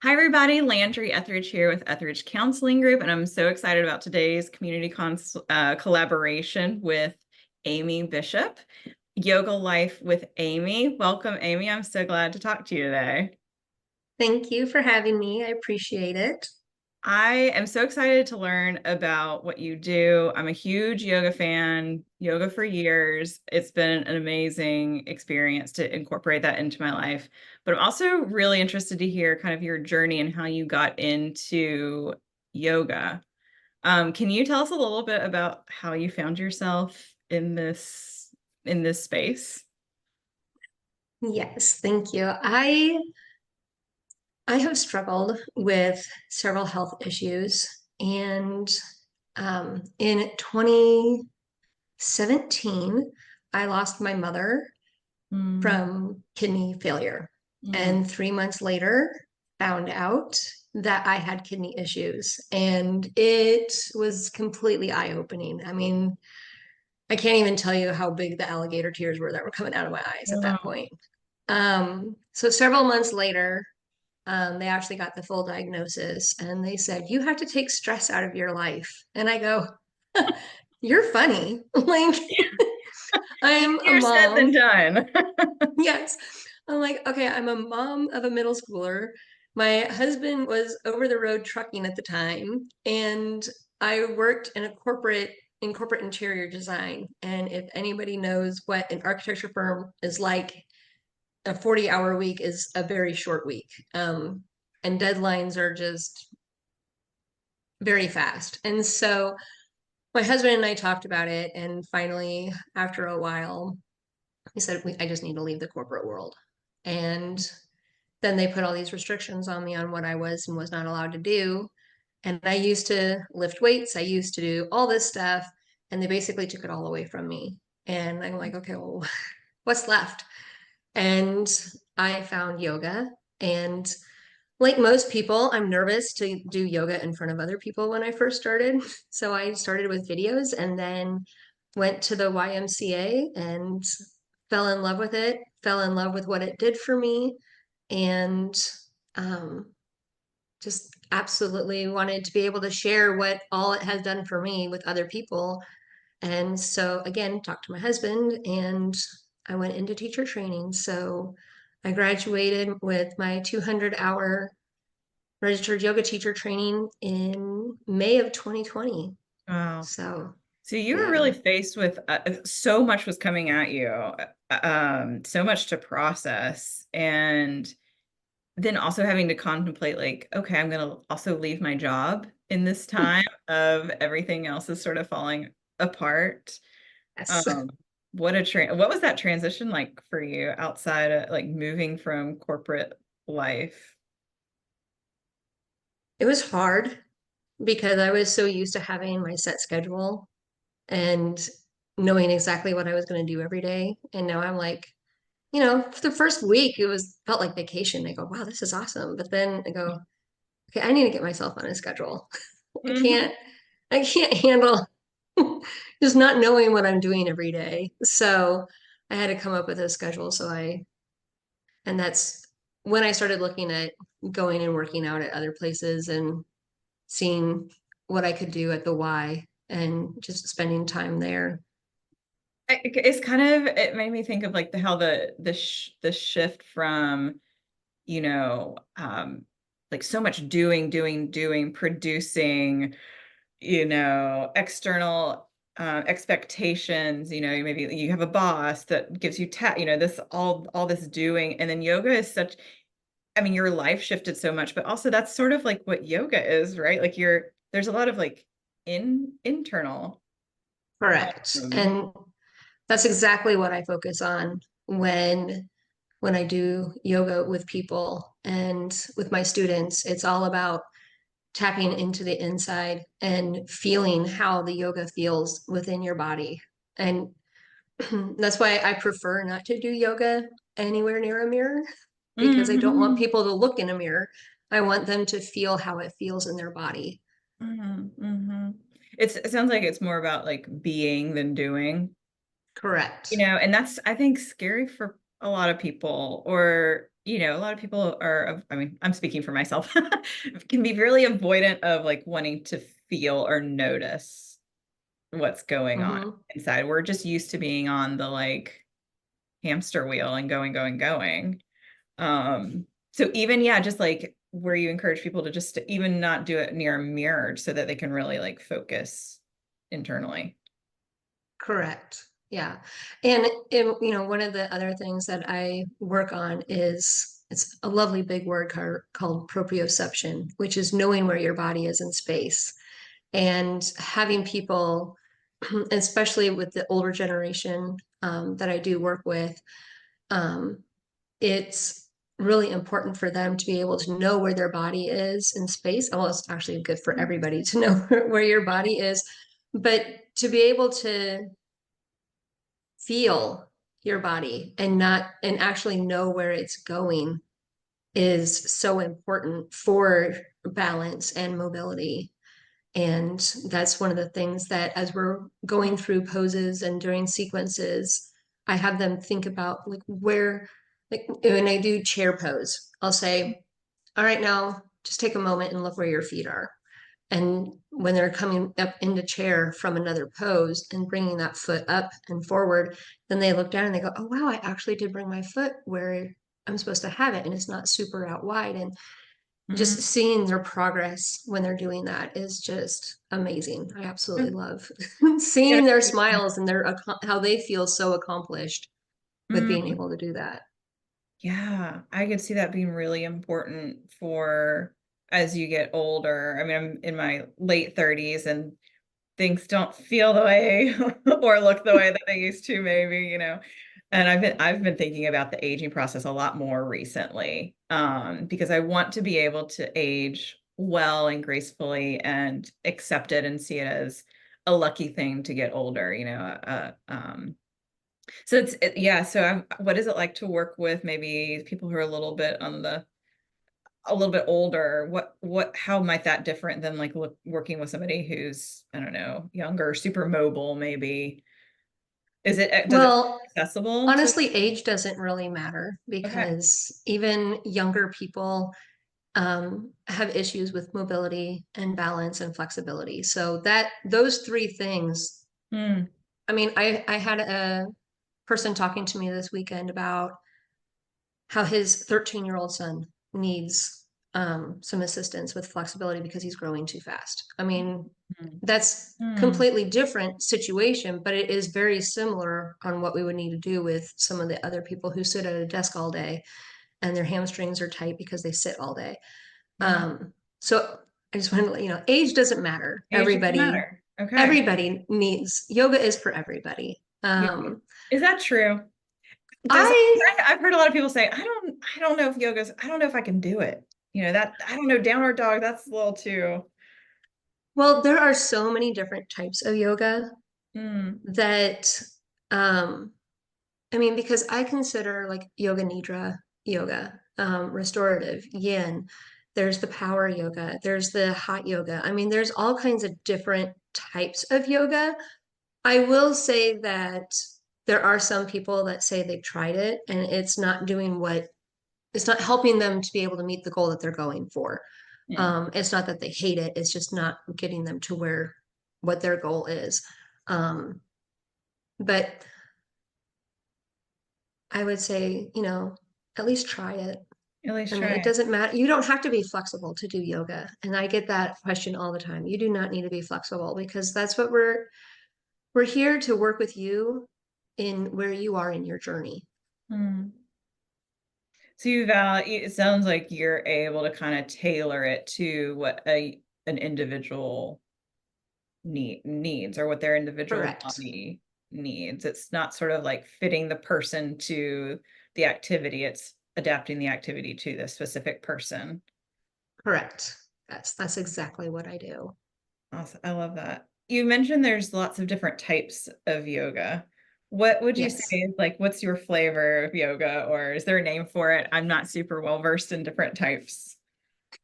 Hi, everybody. Landry Ethredge here with Ethredge Counseling Group, and I'm so excited about today's collaboration with Amy Bishop, Yoga Life with Amy. Welcome, Amy. I'm so glad to talk to you today. Thank you for having me. I appreciate it. I am so excited to learn about what you do. I'm a huge yoga fan, yoga for years. It's been an amazing experience to incorporate that into my life. But I'm also really interested to hear kind of your journey and how you got into yoga. Can you tell us a little bit about how you found yourself in this space? Yes, thank you. I have struggled with several health issues, and in 2017, I lost my mother Mm, from kidney failure, mm, and 3 months later, found out that I had kidney issues, and it was completely eye-opening. I mean, I can't even tell you how big the alligator tears were that were coming out of my eyes at that wow. point. So several months later, they actually got the full diagnosis and they said, you have to take stress out of your life. And I go, you're funny. Like, I'm a Easier said than mom. done. Yes. I'm like, okay, I'm a mom of a middle schooler. My husband was over the road trucking at the time, and I worked in corporate interior design. And if anybody knows what an architecture firm is like, a 40-hour week is a very short week. And deadlines are just very fast. And so my husband and I talked about it, and finally, after a while, he said, I just need to leave the corporate world. And then they put all these restrictions on me on what I was and was not allowed to do. And I used to lift weights, I used to do all this stuff, and they basically took it all away from me. And I'm like, okay, well, what's left? And I found yoga. And like most people, I'm nervous to do yoga in front of other people when I first started. So I started with videos and then went to the YMCA and fell in love with it, fell in love with what it did for me, and um, just absolutely wanted to be able to share what all it has done for me with other people. And so, again, talked to my husband and I went into teacher training. So I graduated with my 200-hour registered yoga teacher training in May of 2020. Wow. So, So you were yeah. really faced with so much was coming at you, so much to process, and then also having to contemplate, like, okay, I'm going to also leave my job in this time of everything else is sort of falling apart. Yes. Um, what was that transition like for you outside of like moving from corporate life? It was hard because I was so used to having my set schedule and knowing exactly what I was going to do every day. And now I'm like, for the first week, it was felt like vacation. I go, wow, this is awesome. But then I go, okay, I need to get myself on a schedule. I Mhm. can't, I can't handle just not knowing what I'm doing every day. So I had to come up with a schedule. And that's when I started looking at going and working out at other places and seeing what I could do at the Y and just spending time there. It's kind of, it made me think of like how the shift from, you know, like so much doing, producing, external expectations. Maybe you have a boss that gives you this all this doing, and then yoga is such, I mean, your life shifted so much, but also that's sort of like what yoga is, right? Like there's a lot of like internal. Correct. um, And that's exactly what I focus on when I do yoga with people and with my students. It's all about tapping into the inside and feeling how the yoga feels within your body. And that's why I prefer not to do yoga anywhere near a mirror because I don't want mhm, people to look in a mirror. I want them to feel how it feels in their body. mhm. It sounds like it's more about like being than doing. Correct. And that's, I think, scary for a lot of people, or, a lot of people are, I mean, I'm speaking for myself, can be really avoidant of like wanting to feel or notice what's going on Hmm. inside. We're just used to being on the like hamster wheel and going, going, going. So even, yeah, just like where you encourage people to just to even not do it near a mirror so that they can really like focus internally. Correct. Yeah. And, one of the other things that I work on is it's a lovely big word called proprioception, which is knowing where your body is in space and having people, especially with the older generation that I do work with, um, it's really important for them to be able to know where their body is in space. Well, it's actually good for everybody to know where your body is, but to be able to feel your body and not and actually know where it's going is so important for balance and mobility. And that's one of the things that as we're going through poses and during sequences, I have them think about like where, like when I do chair pose, I'll say, all right, now just take a moment and look where your feet are. And when they're coming up into chair from another pose and bringing that foot up and forward, then they look down and they go, oh, wow, I actually did bring my foot where I'm supposed to have it. And it's not super out wide. And just Mm. seeing their progress when they're doing that is just amazing. I absolutely love Yeah. seeing their smiles and their how they feel so accomplished with being Mm. able to do that. Yeah, I could see that being really important for as you get older. I mean, I'm in my late 30s and things don't feel the way or look the way that they used to, maybe. And I've been thinking about the aging process a lot more recently, because I want to be able to age well and gracefully and accept it and see it as a lucky thing to get older. So yeah. So what is it like to work with maybe people who are a little bit older? How might that different than like working with somebody who's, I don't know, younger, super mobile, maybe? Does it feel Well, accessible to? honestly, age doesn't really matter Okay. because even younger people have issues with mobility and balance and flexibility. So that those three things, Mm, I mean, I had a person talking to me this weekend about how his 13-year-old son needs some assistance with flexibility because he's growing too fast. I mean, mm, that's mm, completely different situation, but it is very similar on what we would need to do with some of the other people who sit at a desk all day and their hamstrings are tight because they sit all day. yeah. So I just want to let you know, age doesn't matter. Age doesn't matter. Okay. Everybody needs yoga is for everybody. Yeah. Is that true? Does I I've heard a lot of people say, I don't know if I don't know if I can do it. That I don't know, downward dog, that's a little too. Well, there are so many different types of yoga Mm, that um I mean, because I consider like yoga nidra yoga, restorative yin, there's the power yoga, there's the hot yoga. I mean, there's all kinds of different types of yoga. I will say that there are some people that say they've tried it and it's not helping them to be able to meet the goal that they're going for. mm. It's not that they hate it, it's just not getting them to where what their goal is. Um, but I would say, at least try it. At least I mean, try it it. doesn't matter. You don't have to be flexible to do yoga. And I get that question all the time. You do not need to be flexible because that's what we're here to work with you in where you are in your journey. Mm. So it sounds like you're able to kind of tailor it to what an individual needs or what their individual Correct. body needs. It's not sort of like fitting the person to the activity. It's adapting the activity to the specific person. Correct. That's exactly what I do. Awesome. I love that. You mentioned there's lots of different types of yoga. What would you say Yes. is like, what's your flavor of yoga, or is there a name for it? I'm not super well versed in different types.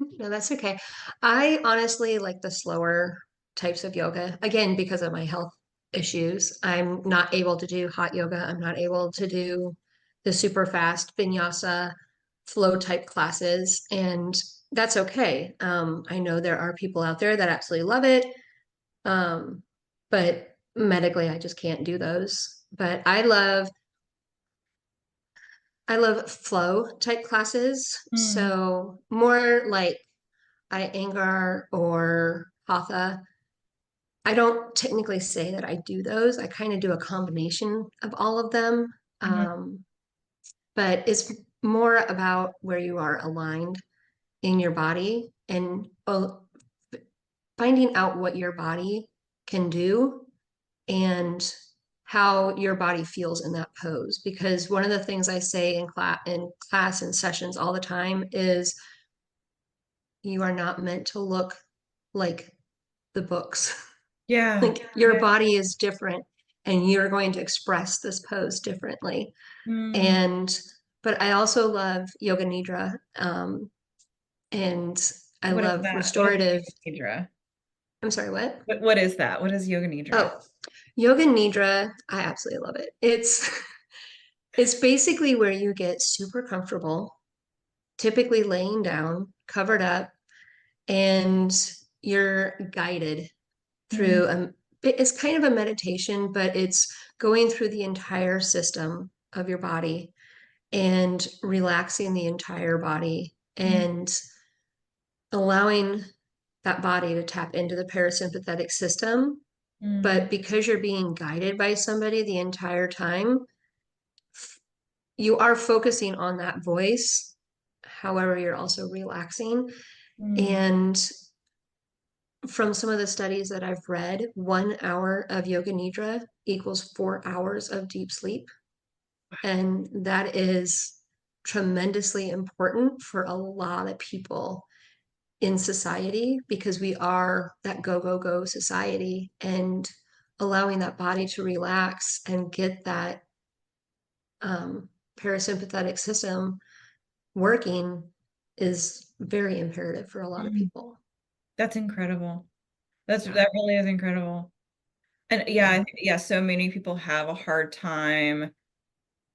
No, that's okay. I honestly like the slower types of yoga. Again, because of my health issues, I'm not able to do hot yoga. I'm not able to do the super fast vinyasa flow type classes, and that's okay. I know there are people out there that absolutely love it, but medically, I just can't do those. But I love flow type classes, Mm, so more like Iyengar or Hatha. I don't technically say that I do those. I kind of do a combination of all of them. mhm, Um, but it's more about where you are aligned in your body and finding out what your body can do and how your body feels in that pose. Because one of the things I say in class and sessions all the time is you are not meant to look like the books. yeah, Like your yeah. body is different and you're going to express this pose differently. Mm, And but I also love yoga nidra, and I what is love that? What is restorative. yoga nidra? I'm sorry, what? What is that? What is yoga nidra? Oh, yoga nidra. I absolutely love it. It's basically where you get super comfortable, typically laying down, covered up, and you're guided Mm, through it's kind of a meditation, but it's going through the entire system of your body and relaxing the entire body mm, and allowing that body to tap into the parasympathetic system. mm, But because you're being guided by somebody the entire time, you are focusing on that voice. However, you're also relaxing. mm, And from some of the studies that I've read, 1 hour of yoga nidra equals 4 hours of deep sleep. And that is tremendously important for a lot of people in society because we are that go, go, go society, and allowing that body to relax and get that parasympathetic system working is very imperative for a lot of mm. people. That's incredible. Yeah. That really is incredible. And yeah, Yeah. yeah, so many people have a hard time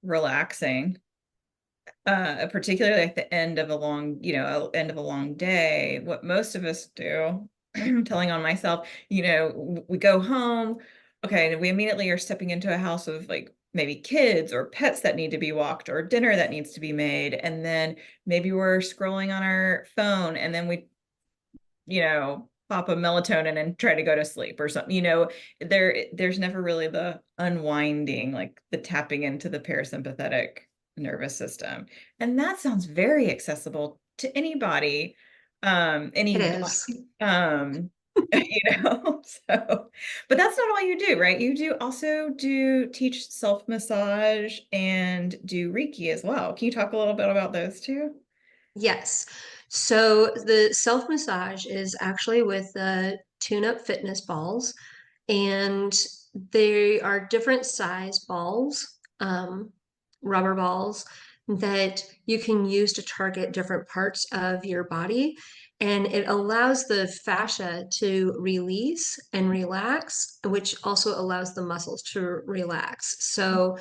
relaxing, particularly at the end of a long, end of a long day. What most of us do, I'm telling on myself, we go home, okay, and we immediately are stepping into a house of like maybe kids or pets that need to be walked or dinner that needs to be made. And then maybe we're scrolling on our phone and then we pop a melatonin and try to go to sleep or something. There's never really the unwinding, like the tapping into the parasympathetic nervous system. And that sounds very accessible to anybody, It anybody. is. So, but that's not all you do, right? You do also do teach self-massage and do Reiki as well. Can you talk a little bit about those two? Yes. So the self massage is actually with the tune up fitness balls, and they are different size balls, rubber balls that you can use to target different parts of your body. And it allows the fascia to release and relax, which also allows the muscles to relax. So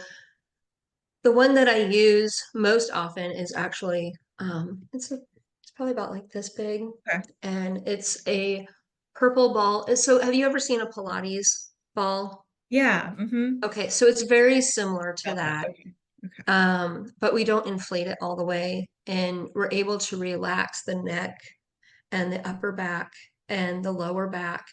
the one that I use most often is actually it's probably about like this big, Okay. and it's a purple ball. So have you ever seen a Pilates ball? Yeah. Mm-hmm. Okay, so it's very similar to Got that. that. Okay. Okay. But we don't inflate it all the way, and we're able to relax the neck and the upper back and the lower back.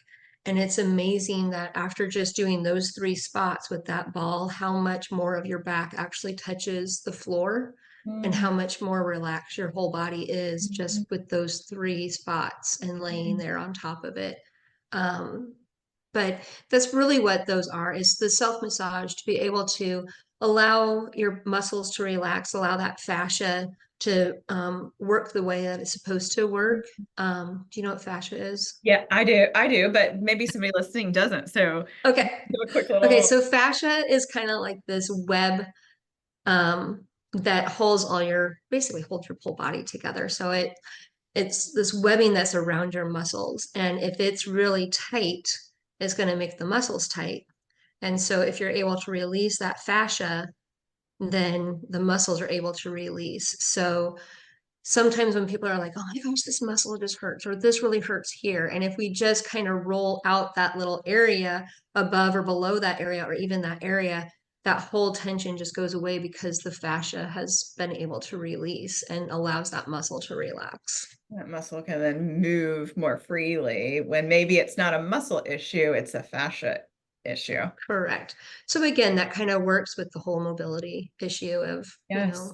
And it's amazing that after just doing those three spots with that ball, how much more of your back actually touches the floor and how Mm, much more relaxed your whole body is mhm, just with those three spots and laying mhm, there on top of it. Um, but that's really what those are, is the self massage, to be able to allow your muscles to relax, allow that fascia to work the way that it's supposed to work. mhm. Do you know what fascia is? Yeah, I do. I do, but maybe somebody listening doesn't. So Okay. give a quick Okay, little. so fascia is kind of like this web that holds basically holds your whole body together. So it's this webbing that's around your muscles. And if it's really tight, it's going to make the muscles tight. And so if you're able to release that fascia, then the muscles are able to release. So sometimes when people are like, oh my gosh, this muscle just hurts, or this really hurts here. And if we just kind of roll out that little area above or below that area, or even that area, that whole tension just goes away because the fascia has been able to release and allows that muscle to relax. That muscle can then move more freely when maybe it's not a muscle issue, it's a fascia issue. Correct. So again, that kind of works with the whole mobility issue of, Yes.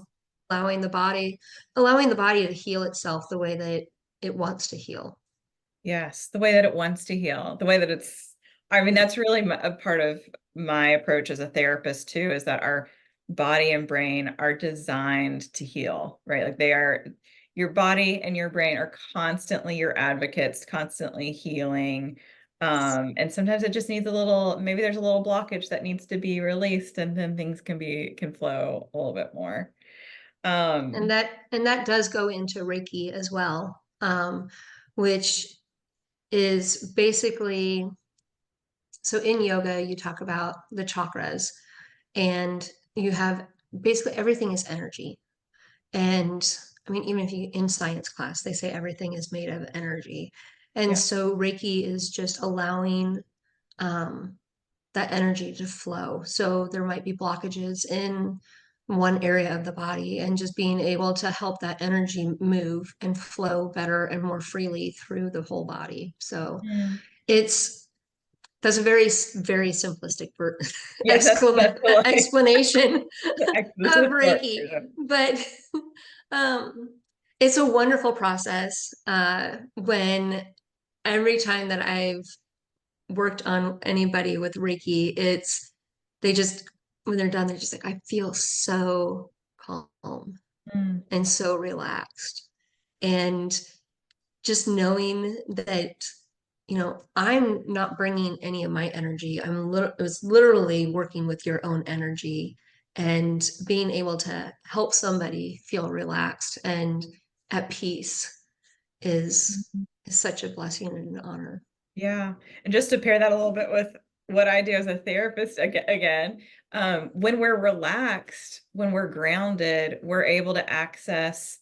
allowing the body to heal itself the way that it wants to heal. Yes, the way that it wants to heal, the way that I mean, that's really a part of my approach as a therapist too, is that our body and brain are designed to heal, right? Like your body and your brain are constantly your advocates, constantly healing. And sometimes it just needs maybe there's a little blockage that needs to be released, and then things can flow a little bit more. And Um, that does go into Reiki as well, which is basically, so in yoga you talk about the chakras, and you have basically everything is energy. And I mean, even if you in science class, they say everything is made of energy. And yeah. so Reiki is just allowing um, that energy to flow. So there might be blockages in one area of the body, and just being able to help that energy move and flow better and more freely through the whole body. So Mm. it's that's a very, very simplistic Yeah, that's the like explanation of the short Reiki, version. but um, it's a wonderful process. When every time that I've worked on anybody with Reiki, they just, when they're done, they're just like, I feel so calm Mm. and so relaxed. And just knowing that, I'm not bringing any of my energy. It was literally working with your own energy, and being able to help somebody feel relaxed and at peace is Mhm. is such a blessing and an honor. Yeah. And just to pair that a little bit with what I do as a therapist again, when we're relaxed, when we're grounded, we're able to access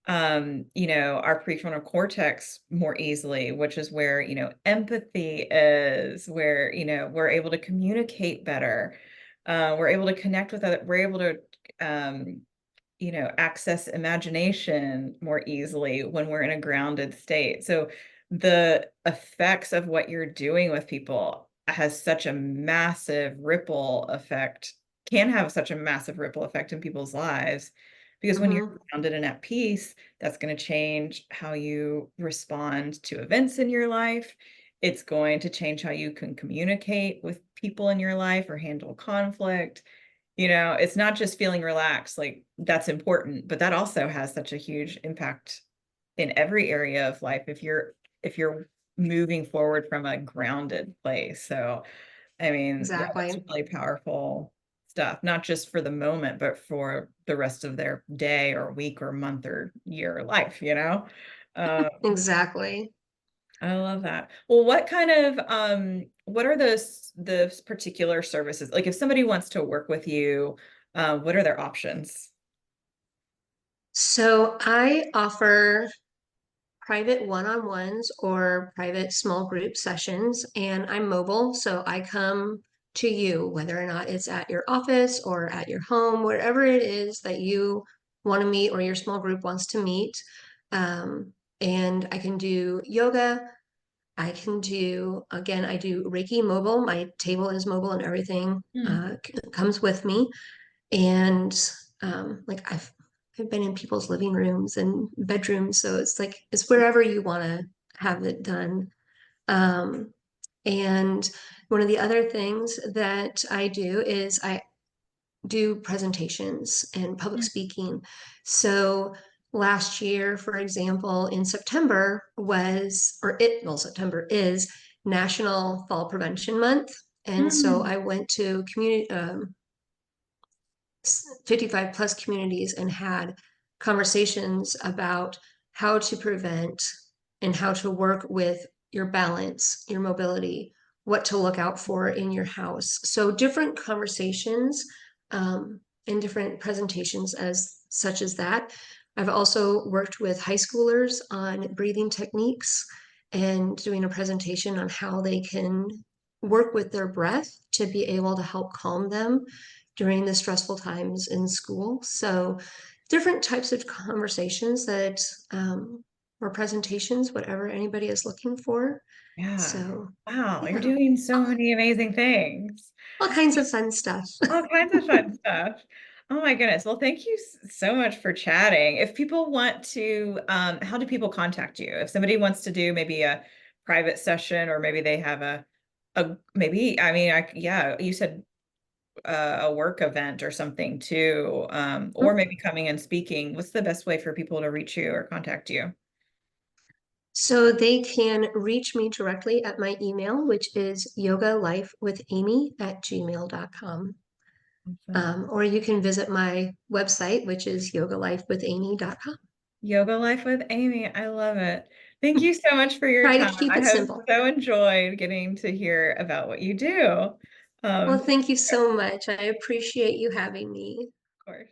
our prefrontal cortex more easily, which is where, empathy is, where, we're able to communicate better. We're able to connect with other, we're able to um, access imagination more easily when we're in a grounded state. So the effects of what you're doing with people has such a massive ripple effect, can have such a massive ripple effect in people's lives. Because when you're Hmm. grounded and at peace, that's going to change how you respond to events in your life. It's going to change how you can communicate with people in your life or handle conflict. It's not just feeling relaxed, like that's important, but that also has such a huge impact in every area of life if you're moving forward from a grounded place. So, I mean, yeah, that's Exactly. really powerful stuff, not just for the moment, but for the rest of their day or week or month or year or life. Um, Exactly. I love that. Well, what are those particular services? Like if somebody wants to work with you, what are their options? So I offer private one-on-ones or private small group sessions, and I'm mobile, so I come to you, whether or not it's at your office or at your home, wherever it is that you want to meet or your small group wants to meet. Um, and I can do yoga. I do Reiki mobile. My table is mobile and everything Hmm. comes with me. And like I've been in people's living rooms and bedrooms, so it's like it's wherever you want to have it done. Um, and one of the other things that I do is I do presentations and public speaking. So last year, for example, in September September is National Fall Prevention Month. And so Hmm. I went to 55 plus communities and had conversations about how to prevent and how to work with your balance, your mobility, what to look out for in your house. So different conversations. in different presentations as such as that. I've also worked with high schoolers on breathing techniques and doing a presentation on how they can work with their breath to be able to help calm them during the stressful times in school. So different types of conversations that or presentations, whatever anybody is looking for. Yeah. So Wow, you're yeah, doing so all, many amazing things. all kinds of fun stuff. All kinds of fun stuff. Oh my goodness. Well, thank you so much for chatting. If people want to, how do people contact you? If somebody wants to do maybe a private session, or maybe they have maybe, I mean, yeah, you said a work event or something too, or maybe coming and speaking. What's the best way for people to reach you or contact you? So they can reach me directly at my email, which is yogalifewithamy@gmail.com. Awesome. Or you can visit my website, which is yogalifewithamy.com. Yoga Life with Amy. I love it. Thank you so much for your Try to time. keep I it have simple. so enjoyed getting to hear about what you do. Well, Of thank you so much. I appreciate you having me. course.